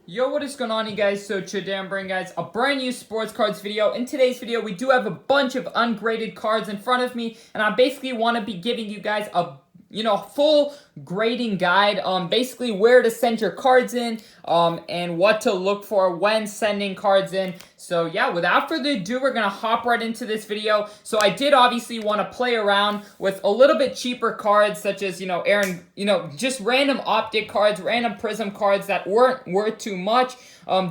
Yo, what is going on, you guys? So today I'm bringing guys a brand new sports cards video. In today's video, we do have a bunch of ungraded cards in front of me, and I basically want to be giving you guys a full grading guide on basically where to send your cards in, and what to look for when sending cards in. So yeah, without further ado, we're gonna hop right into this video. So I did obviously want to play around with a little bit cheaper cards, such as Aaron, just random optic cards, random prism cards that weren't worth too much.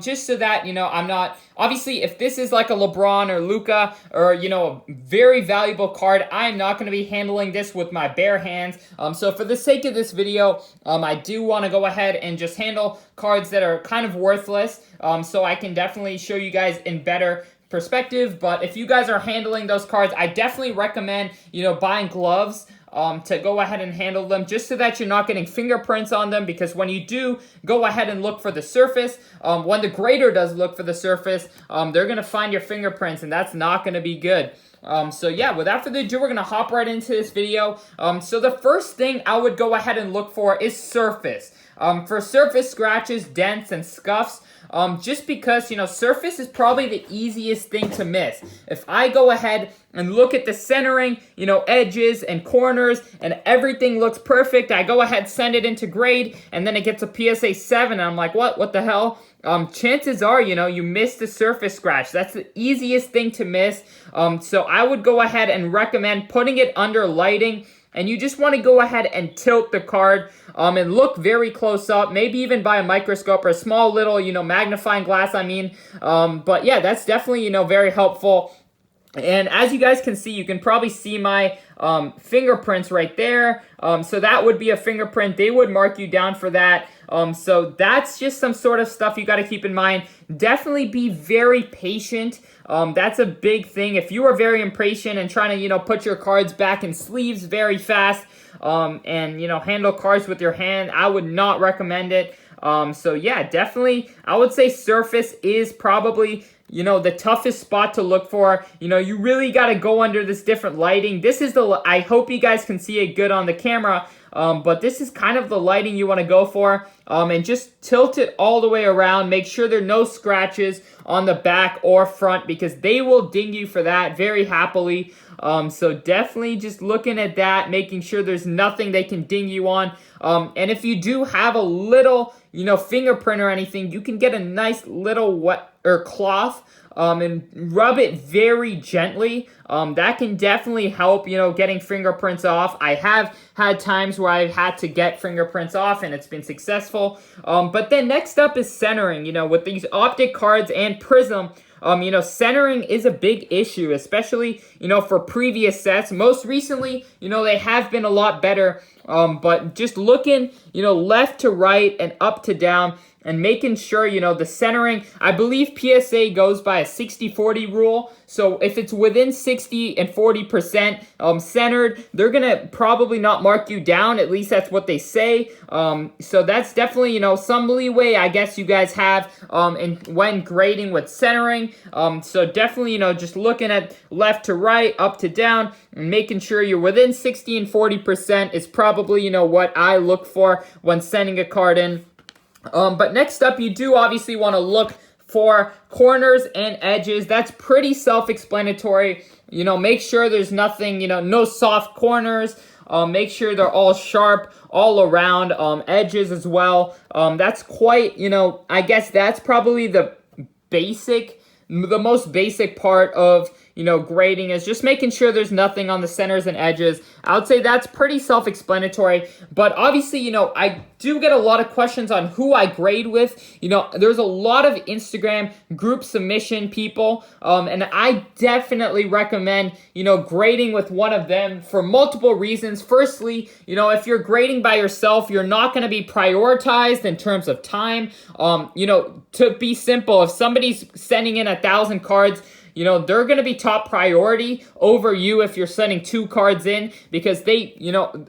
Just so that I'm not, obviously, if this is like a LeBron or Luka or a very valuable card, I'm not going to be handling this with my bare hands. So for the sake of this video, I do want to go ahead and just handle cards that are kind of worthless, so I can definitely show you guys in better perspective. But if you guys are handling those cards, I definitely recommend buying gloves to go ahead and handle them, just so that you're not getting fingerprints on them, because when you do go ahead and look for the surface, when the grader does look for the surface, they're going to find your fingerprints, and that's not going to be good. So yeah, without further ado, we're going to hop right into this video. So the first thing I would go ahead and look for is surface. For surface scratches, dents, and scuffs, just because, surface is probably the easiest thing to miss. If I go ahead and look at the centering, edges and corners, and everything looks perfect, I go ahead, send it into grade, and then it gets a PSA 7, and I'm like, what the hell? Chances are, you missed the surface scratch. That's the easiest thing to miss. So I would go ahead and recommend putting it under lighting, and you just want to go ahead and tilt the card, and look very close up, maybe even by a microscope or a small little, magnifying glass, but yeah, that's definitely, very helpful. And as you guys can see, you can probably see my fingerprints right there. So that would be a fingerprint. They would mark you down for that. So that's just some sort of stuff you got to keep in mind. Definitely be very patient. That's a big thing. If you are very impatient and trying to, put your cards back in sleeves very fast, and, handle cards with your hand, I would not recommend it. So yeah, definitely, I would say surface is probably the toughest spot to look for. You really got to go under this different lighting. This is I hope you guys can see it good on the camera, but this is kind of the lighting you want to go for, and just tilt it all the way around. Make sure there are no scratches on the back or front, because they will ding you for that very happily. So definitely just looking at that, making sure there's nothing they can ding you on. And if you do have a little, fingerprint or anything, you can get a nice little wet or cloth, and rub it very gently. That can definitely help, getting fingerprints off. I have had times where I've had to get fingerprints off, and it's been successful. But then next up is centering. With these optic cards and prism, centering is a big issue, especially, for previous sets. Most recently, they have been a lot better, but just looking, left to right and up to down, and making sure, the centering, I believe PSA goes by a 60-40 rule. So if it's within 60 and 40% centered, they're going to probably not mark you down. At least that's what they say. So that's definitely, some leeway, I guess, you guys have when grading with centering. So definitely, just looking at left to right, up to down, and making sure you're within 60 and 40% is probably, what I look for when sending a card in. But next up, you do obviously want to look for corners and edges. That's pretty self-explanatory. Make sure there's nothing, no soft corners. Make sure they're all sharp all around, edges as well. That's quite, I guess that's probably the most basic part of, grading, is just making sure there's nothing on the centers and edges. I would say that's pretty self-explanatory, but obviously, I do get a lot of questions on who I grade with. There's a lot of Instagram group submission people, and I definitely recommend, grading with one of them for multiple reasons. Firstly, if you're grading by yourself, you're not going to be prioritized in terms of time. To be simple, if somebody's sending in 1,000 cards, they're going to be top priority over you if you're sending 2 cards in, because they,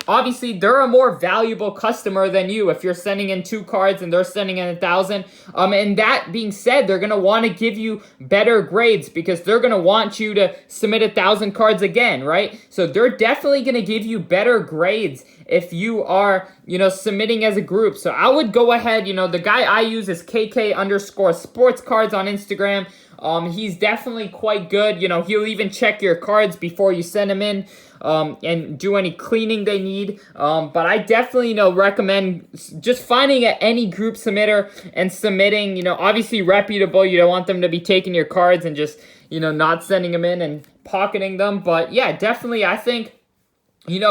obviously they're a more valuable customer than you if you're sending in 2 cards and they're sending in 1,000. And that being said, they're going to want to give you better grades because they're going to want you to submit 1,000 cards again, right? So they're definitely going to give you better grades if you are, submitting as a group. So I would go ahead, the guy I use is KK_sports cards on Instagram. He's definitely quite good. He'll even check your cards before you send them in, and do any cleaning they need. But I definitely, recommend just finding any group submitter and submitting, obviously reputable. You don't want them to be taking your cards and just, not sending them in and pocketing them. But yeah, definitely, I think,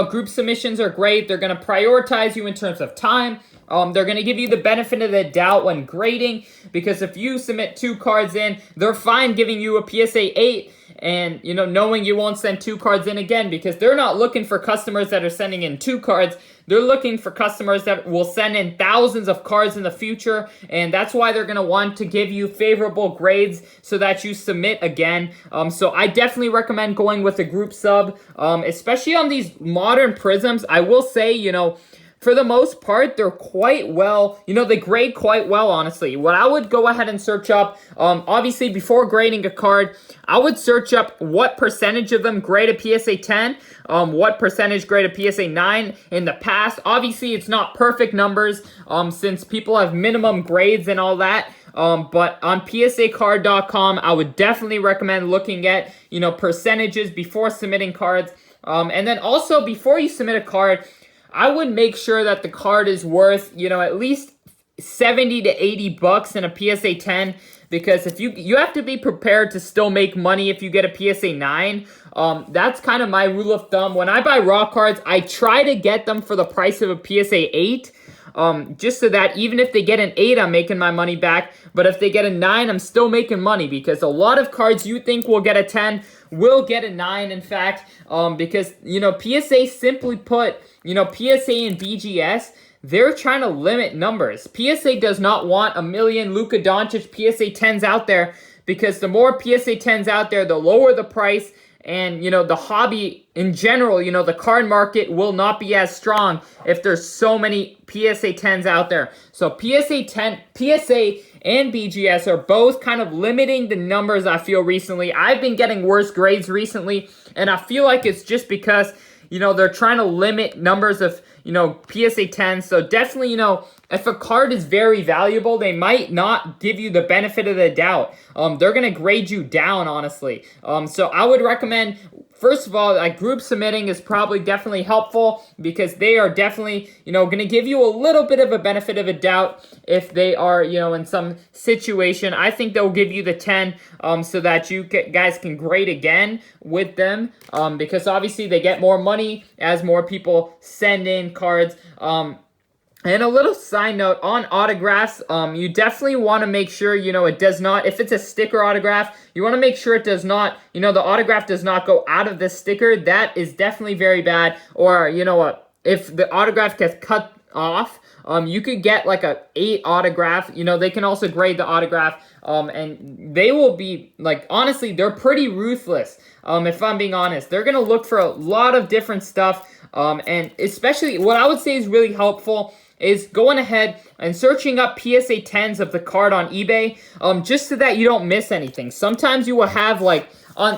group submissions are great. They're going to prioritize you in terms of time. They're going to give you the benefit of the doubt when grading, because if you submit 2 cards in, they're fine giving you a PSA 8 and, knowing you won't send 2 cards in again, because they're not looking for customers that are sending in 2 cards. They're looking for customers that will send in thousands of cards in the future, and that's why they're going to want to give you favorable grades so that you submit again. So I definitely recommend going with a group sub, especially on these modern prisms. I will say, for the most part, they're quite well, they grade quite well, honestly. What I would go ahead and search up, obviously before grading a card, I would search up what percentage of them grade a PSA 10, what percentage grade a PSA 9 in the past. Obviously, it's not perfect numbers, since people have minimum grades and all that. But on PSAcard.com, I would definitely recommend looking at, percentages before submitting cards. And then also, before you submit a card, I would make sure that the card is worth, at least 70 to 80 bucks in a PSA 10, because if you have to be prepared to still make money if you get a PSA 9. That's kind of my rule of thumb. When I buy raw cards, I try to get them for the price of a PSA 8. Just so that even if they get an 8, I'm making my money back. But if they get a 9, I'm still making money, because a lot of cards you think will get a 10 will get a 9, in fact, because, PSA, simply put, PSA and BGS, they're trying to limit numbers. PSA does not want a million Luka Doncic PSA 10s out there, because the more PSA 10s out there, the lower the price. And, the hobby in general, the card market will not be as strong if there's so many PSA 10s out there. So PSA and BGS are both kind of limiting the numbers, I feel, recently. I've been getting worse grades recently, and I feel like it's just because, they're trying to limit numbers of, PSA 10s. So definitely, if a card is very valuable, they might not give you the benefit of the doubt. They're going to grade you down, honestly. So I would recommend, first of all, group submitting is probably definitely helpful, because they are definitely, going to give you a little bit of a benefit of a doubt if they are, in some situation. I think they'll give you the 10 so that you guys can grade again with them, because obviously they get more money as more people send in cards. And a little side note on autographs, you definitely want to make sure, it does not, if it's a sticker autograph, you want to make sure it does not, the autograph does not go out of the sticker. That is definitely very bad. Or, if the autograph gets cut off, you could get like a 8 autograph. They can also grade the autograph, and they will be, honestly, they're pretty ruthless. If I'm being honest, they're going to look for a lot of different stuff. And especially what I would say is really helpful is going ahead and searching up PSA 10s of the card on eBay, just so that you don't miss anything. Sometimes you will have,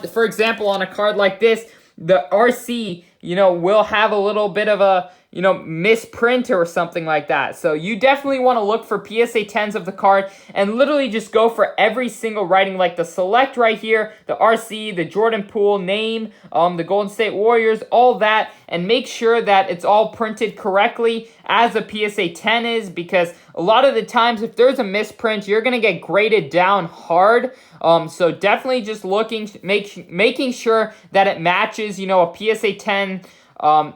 for example, on a card like this, the RC, will have a little bit of a, misprint or something like that. So you definitely want to look for PSA 10s of the card and literally just go for every single writing, like the select right here, the RC, the Jordan Poole name, the Golden State Warriors, all that, and make sure that it's all printed correctly as a PSA 10 is, because a lot of the times if there's a misprint, you're going to get graded down hard. So definitely just making sure that it matches, a PSA 10.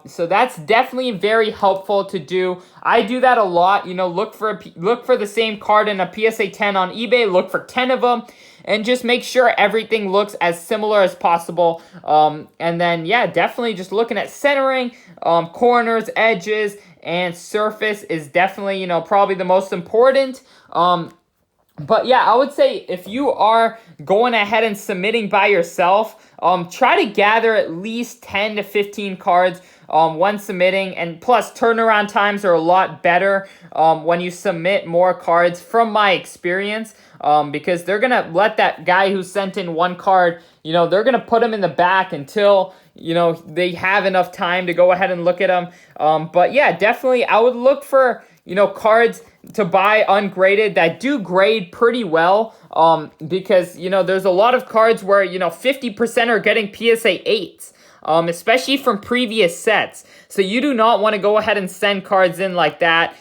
So that's definitely very helpful to do. I do that a lot. Look for the same card in a PSA 10 on eBay. Look for 10 of them, and just make sure everything looks as similar as possible. And then, yeah, definitely just looking at centering, corners, edges, and surface is definitely, probably the most important. But yeah, I would say if you are going ahead and submitting by yourself, try to gather at least 10 to 15 cards when submitting. And plus, turnaround times are a lot better when you submit more cards, from my experience, because they're going to let that guy who sent in one card, they're going to put him in the back until, they have enough time to go ahead and look at them. But yeah, definitely I would look for, cards to buy ungraded that do grade pretty well, because, there's a lot of cards where, 50% are getting PSA 8s, especially from previous sets. So you do not want to go ahead and send cards in like that,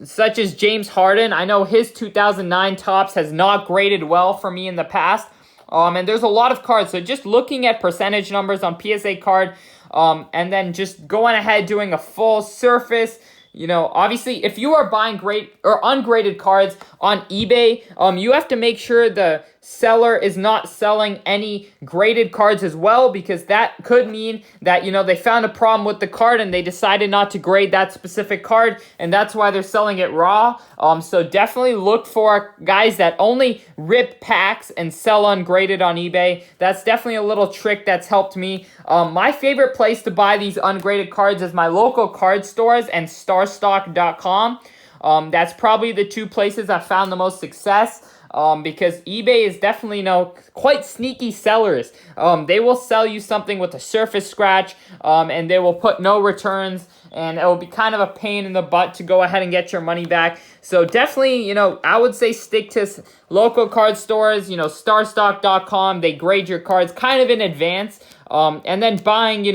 such as James Harden. I know his 2009 Topps has not graded well for me in the past, and there's a lot of cards. So just looking at percentage numbers on PSA card, and then just going ahead doing a full surface. Obviously, if you are buying great or ungraded cards on eBay, you have to make sure the seller is not selling any graded cards as well, because that could mean that, they found a problem with the card and they decided not to grade that specific card, and that's why they're selling it raw. So definitely look for guys that only rip packs and sell ungraded on eBay. That's definitely a little trick that's helped me. My favorite place to buy these ungraded cards is my local card stores and starstock.com. That's probably the two places I found the most success. Because eBay is definitely, quite sneaky sellers. They will sell you something with a surface scratch, and they will put no returns, and it will be kind of a pain in the butt to go ahead and get your money back. So definitely, I would say stick to local card stores, starstock.com. They grade your cards kind of in advance. And then buying,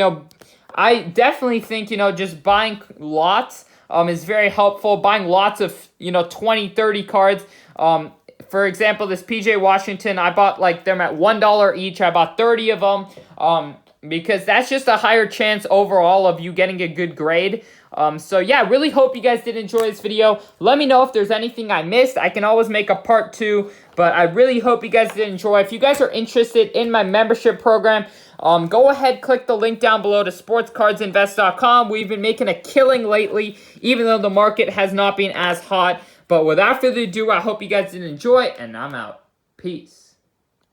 I definitely think, just buying lots is very helpful. Buying lots of, 20, 30 cards. For example, this PJ Washington, I bought them at $1 each. I bought 30 of them because that's just a higher chance overall of you getting a good grade. So yeah, really hope you guys did enjoy this video. Let me know if there's anything I missed. I can always make a part 2, but I really hope you guys did enjoy. If you guys are interested in my membership program, go ahead, click the link down below to sportscardsinvest.com. We've been making a killing lately, even though the market has not been as hot. But without further ado, I hope you guys did enjoy, and I'm out. Peace.